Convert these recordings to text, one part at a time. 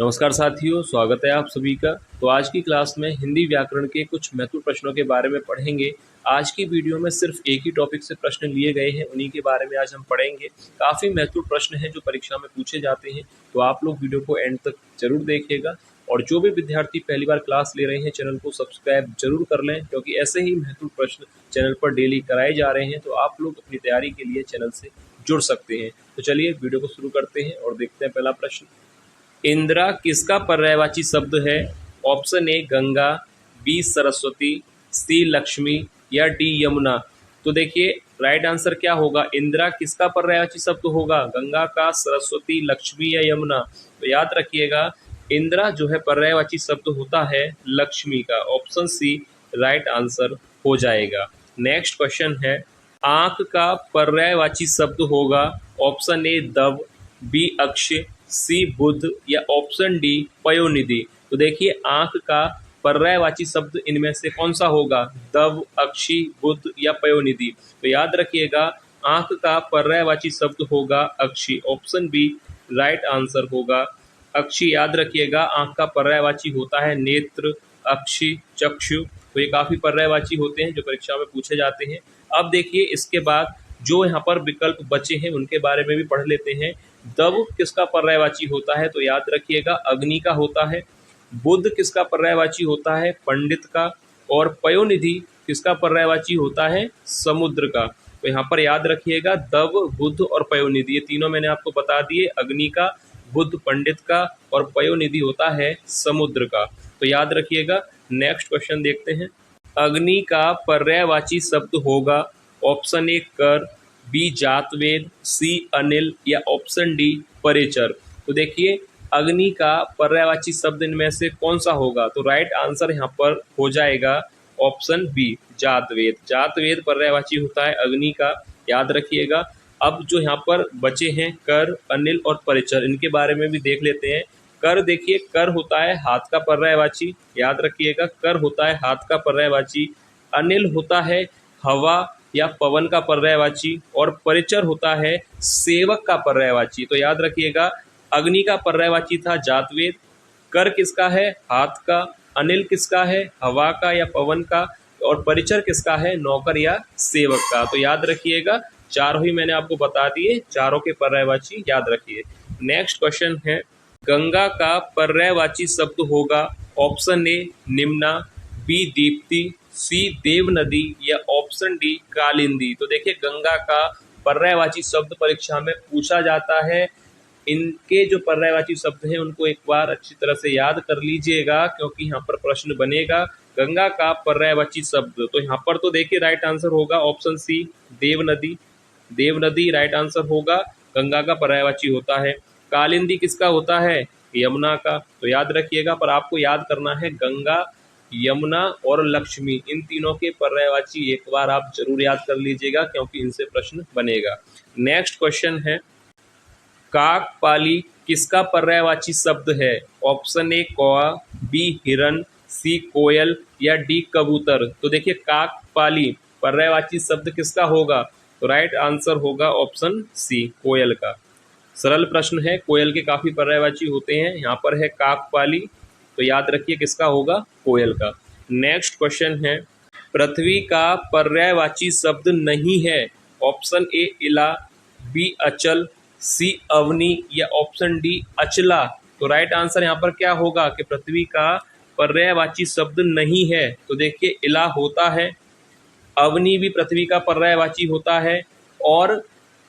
नमस्कार साथियों, स्वागत है आप सभी का। तो आज की क्लास में हिंदी व्याकरण के कुछ महत्वपूर्ण प्रश्नों के बारे में पढ़ेंगे। आज की वीडियो में सिर्फ एक ही टॉपिक से प्रश्न लिए गए हैं, उन्हीं के बारे में आज हम पढ़ेंगे। काफ़ी महत्वपूर्ण प्रश्न हैं जो परीक्षा में पूछे जाते हैं, तो आप लोग वीडियो को एंड तक जरूर देखिएगा। और जो भी विद्यार्थी पहली बार क्लास ले रहे हैं, चैनल को सब्सक्राइब जरूर कर लें, क्योंकि ऐसे ही महत्वपूर्ण प्रश्न चैनल पर डेली कराए जा रहे हैं। तो आप लोग अपनी तैयारी के लिए चैनल से जुड़ सकते हैं। तो चलिए वीडियो को शुरू करते हैं और देखते हैं पहला प्रश्न। इंदिरा किसका पर्यायवाची शब्द है? Option A Ganga, B Saraswati, C Lakshmi या डी यमुना। तो देखिए राइट आंसर क्या होगा? इंदिरा किसका पर्यायवाची शब्द होगा? गंगा का, सरस्वती, लक्ष्मी या यमुना। तो याद रखिएगा इंदिरा जो है पर्यायवाची शब्द होता है लक्ष्मी का। ऑप्शन सी राइट आंसर हो जाएगा। नेक्स्ट क्वेश्चन है, आंख का पर्यायवाची शब्द होगा? ऑप्शन ए दव, बी अक्ष, सी बुध या ऑप्शन डी पयोनिधि। तो देखिए आंख का पर्यायवाची शब्द इनमें से कौन सा होगा? दव, अक्षी, बुध या पयोनिधि। तो याद रखिएगा आंख का पर्यायवाची शब्द होगा अक्षी। ऑप्शन बी राइट आंसर होगा अक्षी। याद रखिएगा आंख का पर्यायवाची होता है नेत्र, अक्षी, चक्षु। तो ये काफी पर्यायवाची होते हैं जो परीक्षा में पूछे जाते हैं। अब देखिए इसके बाद जो यहाँ पर विकल्प बचे हैं उनके बारे में भी पढ़ लेते हैं। दव किसका पर्यायवाची होता है? तो याद रखिएगा अग्नि का होता है। बुध किसका पर्यायवाची होता है? पंडित का। और पयोनिधि किसका पर्यायवाची होता है? समुद्र का। तो यहाँ पर याद रखिएगा दव, बुध और पयोनिधि, ये तीनों मैंने आपको बता दिए। अग्नि का, बुध पंडित का और पयोनिधि होता है समुद्र का। तो याद रखिएगा। नेक्स्ट क्वेश्चन देखते हैं। अग्नि का पर्यायवाची शब्द होगा? ऑप्शन ए कर, बी जातवेद, सी अनिल या ऑप्शन डी परिचर। तो देखिए अग्नि का पर्यायवाची शब्द इनमें से कौन सा होगा? तो राइट आंसर यहाँ पर हो जाएगा ऑप्शन बी जातवेद। जातवेद पर्यायवाची होता है अग्नि का। याद रखिएगा। अब जो यहाँ पर बचे हैं कर, अनिल और परिचर, इनके बारे में भी देख लेते हैं। कर देखिए कर होता है हाथ का पर्यायवाची। याद रखिएगा कर होता है हाथ का पर्यायवाची। अनिल होता है हवा या पवन का पर्यायवाची और परिचर होता है सेवक का पर्यायवाची। तो याद रखिएगा अग्नि का पर्यायवाची था जातवेद, कर किसका है? हाथ का, अनिल किसका है? हवा का या पवन का, और परिचर किसका है? नौकर या सेवक का। तो याद रखिएगा चारों ही मैंने आपको बता दिए, चारों के पर्यायवाची याद रखिए। नेक्स्ट क्वेश्चन है, गंगा का पर्यायवाची शब्द होगा? ऑप्शन ए निम्ना, बी दीप्ति, सी देव नदी या ऑप्शन डी कालिंदी। तो देखिए गंगा का पर्यायवाची शब्द परीक्षा में पूछा जाता है। इनके जो पर्यायवाची शब्द हैं उनको एक बार अच्छी तरह से याद कर लीजिएगा, क्योंकि यहाँ पर प्रश्न बनेगा। गंगा का पर्यायवाची शब्द, तो यहाँ पर तो देखिए राइट आंसर होगा ऑप्शन सी देव नदी। देव नदी राइट आंसर होगा, गंगा का पर्यायवाची होता है। कालिंदी किसका होता है? यमुना का। तो याद रखिएगा, पर आपको याद करना है गंगा, यमुना और लक्ष्मी, इन तीनों के पर्यायवाची एक बार आप जरूर याद कर लीजिएगा, क्योंकि इनसे प्रश्न बनेगा। नेक्स्ट क्वेश्चन है, काकपाली किसका पर्यायवाची शब्द है? ऑप्शन ए कौआ, बी हिरन, सी कोयल या डी कबूतर। तो देखिए काकपाली पर्यायवाची शब्द किसका होगा? तो राइट आंसर होगा ऑप्शन सी कोयल का। सरल प्रश्न है, कोयल के काफी पर्यायवाची होते हैं। यहाँ पर है काकपाली, तो याद रखिए किसका होगा? कोयल का। नेक्स्ट क्वेश्चन है, पृथ्वी का पर्यायवाची शब्द नहीं है? ऑप्शन ए इला, बी अचल, सी अवनी या ऑप्शन डी अचला। तो राइट आंसर यहाँ पर क्या होगा कि पृथ्वी का पर्यायवाची शब्द नहीं है? तो देखिए इला होता है, अवनी भी पृथ्वी का पर्यायवाची होता है और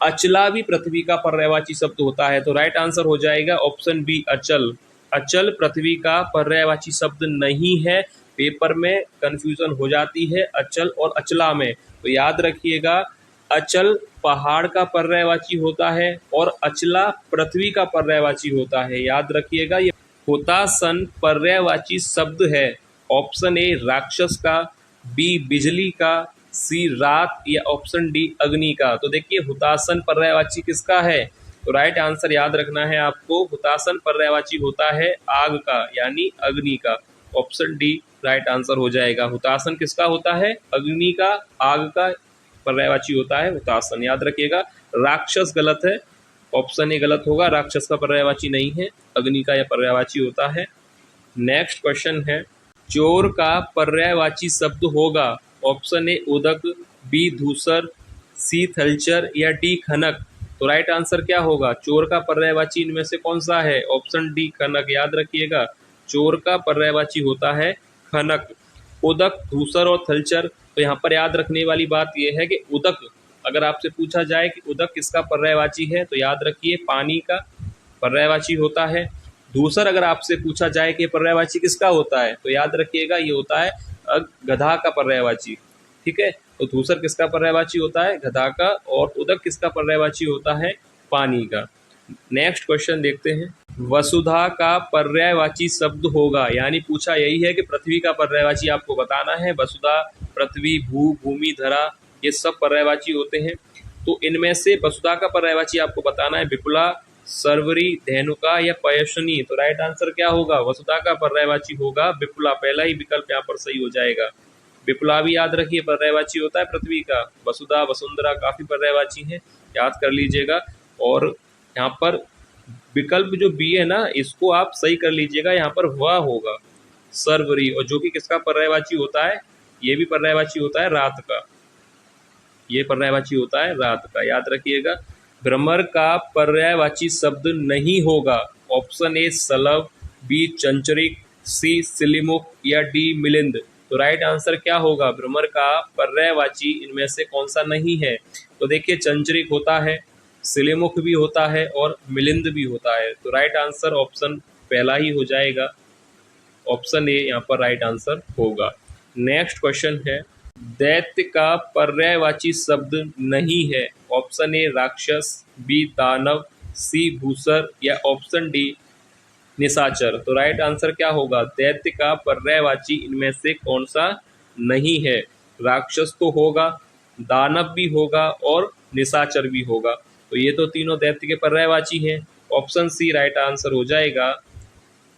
अचला भी पृथ्वी का पर्यायवाची शब्द होता है। तो राइट आंसर हो जाएगा ऑप्शन बी अचल। अचल पृथ्वी का पर्यायवाची शब्द नहीं है। पेपर में कंफ्यूजन हो जाती है अचल और अचला में। तो याद रखिएगा अचल पहाड़ का पर्यायवाची होता है और अचला पृथ्वी का पर्यायवाची होता है। याद रखिएगा ये हुतासन पर्यायवाची शब्द है। ऑप्शन ए राक्षस का, बी बिजली का, सी रात या ऑप्शन डी अग्नि का। तो देखिए हुतासन पर्यायवाची किसका है? तो राइट आंसर याद रखना है आपको, हुतासन पर्यायवाची होता है आग का, यानी अग्नि का। ऑप्शन डी राइट आंसर हो जाएगा। हुतासन किसका होता है? अग्नि का, आग का पर्यायवाची होता है हुतासन। याद रखिएगा राक्षस गलत है, ऑप्शन ए गलत होगा, राक्षस का पर्यायवाची नहीं है, अग्नि का यह पर्यायवाची होता है। नेक्स्ट क्वेश्चन है, चोर का पर्यायवाची शब्द होगा ऑप्शन ए उदक, बी धूसर, सी थलचर या डी खनक। तो राइट आंसर क्या होगा? चोर का पर्यायवाची इनमें से कौन सा है? ऑप्शन डी खनक। याद रखिएगा, चोर का पर्यायवाची होता है खनक। उदक, धूसर और थलचर, तो यहाँ पर याद रखने वाली बात यह है कि उदक, अगर आपसे पूछा जाए कि उदक किसका पर्यायवाची है तो याद रखिए पानी का पर्यायवाची होता है। धूसर अगर आपसे पूछा जाए कि पर्यायवाची किसका होता है तो याद रखिएगा ये होता है गधा का पर्यायवाची। ठीक है, तो धूसर किसका पर्यायवाची होता है? गधा का। और उदक किसका पर्यायवाची होता है? पानी का। नेक्स्ट क्वेश्चन देखते हैं, वसुधा का पर्यायवाची शब्द होगा, यानी पूछा यही है कि पृथ्वी का पर्यायवाची आपको बताना है। वसुधा, पृथ्वी, भू, भूमि, धरा, ये सब पर्यायवाची होते हैं। तो इनमें से वसुधा का पर्यायवाची आपको बताना है विपुला, सर्वरी, धेनुका या पयस्विनी। तो राइट आंसर क्या होगा? वसुधा का पर्यायवाची होगा विपुला। पहला ही विकल्प यहाँ पर सही हो जाएगा। विपुला भी याद रखिए पर्यायवाची होता है पृथ्वी का। वसुधा, वसुंधरा काफी पर्यायवाची हैं, याद कर लीजिएगा। और यहाँ पर विकल्प जो बी है ना, इसको आप सही कर लीजिएगा, यहाँ पर वह होगा सर्वरी, और जो कि किसका पर्यायवाची होता है? ये भी पर्यायवाची होता है रात का। ये पर्यायवाची होता है रात का, याद रखिएगा। भ्रमर का पर्यायवाची शब्द नहीं होगा, ऑप्शन ए सलव, बी चंचरिक, सी सिलिमुख या डी मिलिंद। तो राइट आंसर क्या होगा? भ्रमर का पर्यायवाची इनमें से कौन सा नहीं है? तो देखिए, चंचरिक होता है, सिलिमुख भी होता है और मिलिंद भी होता है। तो राइट आंसर ऑप्शन पहला ही हो जाएगा, ऑप्शन ए यहाँ पर राइट आंसर होगा। नेक्स्ट क्वेश्चन है, दैत्य का पर्यायवाची शब्द नहीं है, ऑप्शन ए राक्षस, बी दानव, सी भूसर या ऑप्शन डी निशाचर। तो राइट आंसर क्या होगा? दैत्य का पर्यायवाची इनमें से कौन सा नहीं है? राक्षस तो होगा, दानव भी होगा और निशाचर भी होगा। तो ये तो तीनों दैत्य के पर्यायवाची हैं, ऑप्शन सी राइट आंसर हो जाएगा।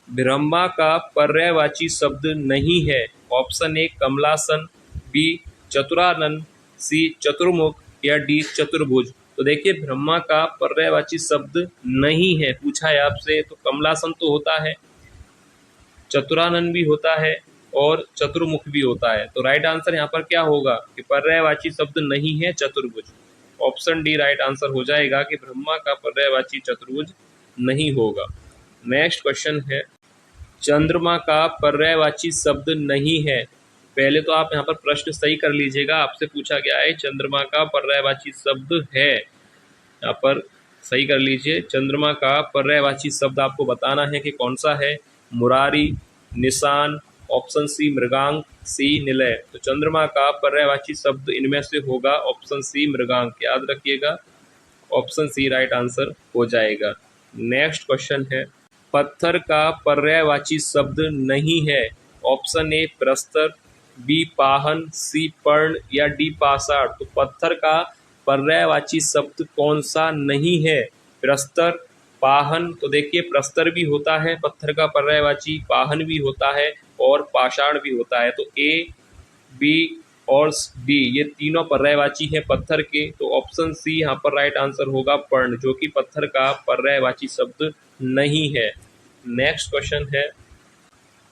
ब्रह्मा का पर्यायवाची शब्द नहीं है, ऑप्शन ए कमलासन, बी चतुरानन, सी चतुर्मुख या डी चतुर्भुज। तो देखिए, ब्रह्मा का पर्यायवाची शब्द नहीं है, पूछा है आपसे, तो कमलासन तो होता है, चतुरानन भी होता है और चतुर्मुख भी होता है। तो राइट आंसर यहाँ पर क्या होगा कि पर्यायवाची शब्द नहीं है चतुर्भुज। ऑप्शन डी राइट आंसर हो जाएगा कि ब्रह्मा का पर्यायवाची चतुर्भुज नहीं होगा। नेक्स्ट क्वेश्चन है, चंद्रमा का पर्यायवाची शब्द नहीं है। पहले तो आप यहाँ पर प्रश्न सही कर लीजिएगा, आपसे पूछा गया है चंद्रमा का पर्यायवाची शब्द है, यहाँ पर सही कर लीजिए। चंद्रमा का पर्यायवाची शब्द आपको बताना है कि कौन सा है। मुरारी, निशान, ऑप्शन सी मृगांक, सी निलय। तो चंद्रमा का पर्यायवाची शब्द इनमें से होगा ऑप्शन सी मृगांक, याद रखिएगा, ऑप्शन सी राइट आंसर हो जाएगा। नेक्स्ट क्वेश्चन है, पत्थर का पर्यायवाची शब्द नहीं है, ऑप्शन ए प्रस्तर, बी पाहन, सी पर्ण या डी पाषाण। तो पत्थर का पर्यायवाची शब्द कौन सा नहीं है? प्रस्तर, पाहन, तो देखिए प्रस्तर भी होता है पत्थर का पर्यायवाची, पाहन भी होता है और पाषाण भी होता है। तो ए, बी और डी ये तीनों पर्यायवाची है पत्थर के। तो ऑप्शन सी यहाँ पर राइट आंसर होगा पर्ण, जो कि पत्थर का पर्यायवाची शब्द नहीं है। नेक्स्ट क्वेश्चन है,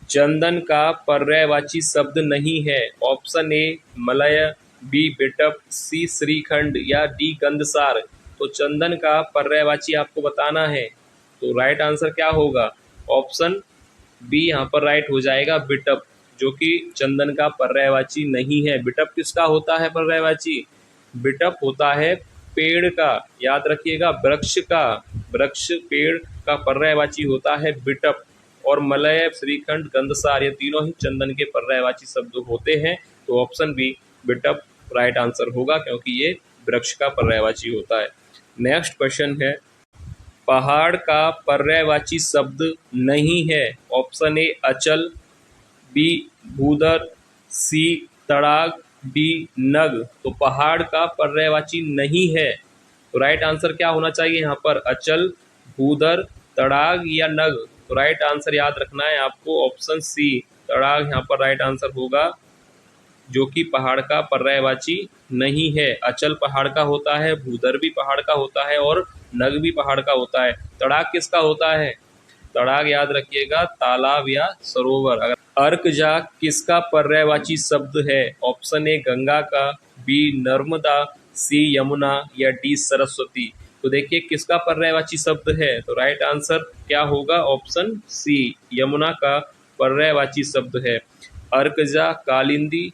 चंदन का पर्यायवाची शब्द नहीं है, ऑप्शन ए मलय, बी बिटप, सी श्रीखंड या डी गंधसार। तो चंदन का पर्यायवाची आपको बताना है, तो राइट आंसर क्या होगा? ऑप्शन बी यहाँ पर राइट हो जाएगा बिटप, जो कि चंदन का पर्यायवाची नहीं है। बिटप किसका होता है पर्यायवाची? बिटप होता है पेड़ का, याद रखिएगा, वृक्ष का। वृक्ष पेड़ का पर्यायवाची होता है बिटप। और मलय, श्रीखंड, गंधसार ये तीनों ही चंदन के पर्यायवाची शब्द होते हैं। तो ऑप्शन बी बिटप राइट आंसर होगा, क्योंकि ये वृक्ष का पर्यायवाची होता है। नेक्स्ट क्वेश्चन है, पहाड़ का पर्यायवाची शब्द नहीं है, ऑप्शन ए अचल, बी भूदर, सी तड़ाग, डी नग। तो पहाड़ का पर्यायवाची नहीं है, तो राइट आंसर क्या होना चाहिए यहाँ पर? अचल, भूदर, तड़ाग या नग। तो राइट आंसर याद रखना है आपको, ऑप्शन सी तड़ाग यहाँ पर राइट आंसर होगा, जो कि पहाड़ का पर्यायवाची नहीं है। अचल पहाड़ का होता है, भूदर भी पहाड़ का होता है और नग भी पहाड़ का होता है। तड़ाग किसका होता है? तड़ाग याद रखिएगा तालाब या सरोवर। अगर अर्कजा किसका पर्यायवाची शब्द है? ऑप्शन ए गंगा का, बी नर्मदा, सी यमुना या डी सरस्वती। तो देखिए किसका पर्यायवाची शब्द है, तो राइट आंसर क्या होगा? ऑप्शन सी यमुना का पर्यायवाची शब्द है। अर्कजा, कालिंदी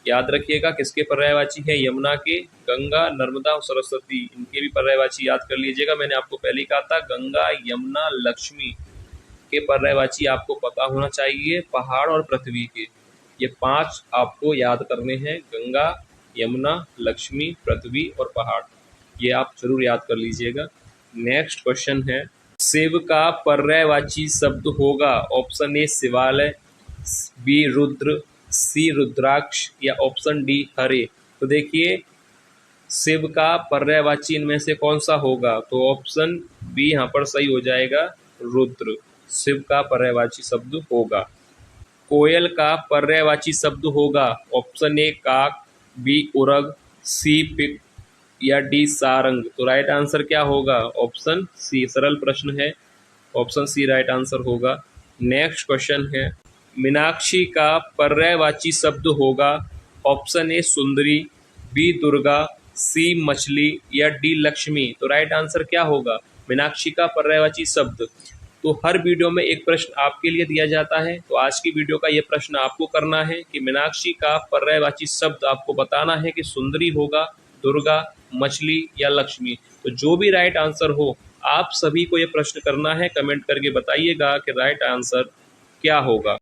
याद रखिएगा किसके पर्यायवाची है? यमुना के। गंगा, नर्मदा और सरस्वती इनके भी पर्यायवाची याद कर लीजिएगा। मैंने आपको पहले ही कहा था गंगा, यमुना, लक्ष्मी के पर्यायवाची आपको पता होना चाहिए। पहाड़ और पृथ्वी के ये 5 आपको याद करने हैं, गंगा, यमुना, लक्ष्मी, पृथ्वी और पहाड़। ये आप जरूर याद कर लीजिएगा। नेक्स्ट क्वेश्चन है, शिव का पर्यायवाची शब्द होगा? ऑप्शन ए शिवालय, बी रुद्र, सी रुद्राक्ष या ऑप्शन डी हरे। तो देखिए शिव का पर्यायवाची इनमें से कौन सा होगा? तो ऑप्शन बी यहाँ पर सही हो जाएगा, रुद्र शिव का पर्यायवाची शब्द होगा। कोयल का पर्यायवाची शब्द होगा? ऑप्शन ए काक, बी उरग, सी पिक या डी सारंग। तो राइट आंसर क्या होगा? Option C. सरल प्रश्न है, ऑप्शन सी राइट आंसर होगा। नेक्स्ट क्वेश्चन है, मीनाक्षी का पर्यायवाची शब्द होगा? ऑप्शन ए सुंदरी, बी दुर्गा, सी मछली या डी लक्ष्मी। तो राइट आंसर क्या होगा? मीनाक्षी का पर्यायवाची शब्द। तो हर वीडियो में एक प्रश्न आपके लिए दिया जाता है, तो आज की वीडियो का ये प्रश्न आपको करना है कि मीनाक्षी का पर्यायवाची शब्द आपको बताना है कि सुंदरी होगा, दुर्गा, मछली या लक्ष्मी। तो जो भी राइट आंसर हो आप सभी को ये प्रश्न करना है, कमेंट करके बताइएगा कि राइट आंसर क्या होगा।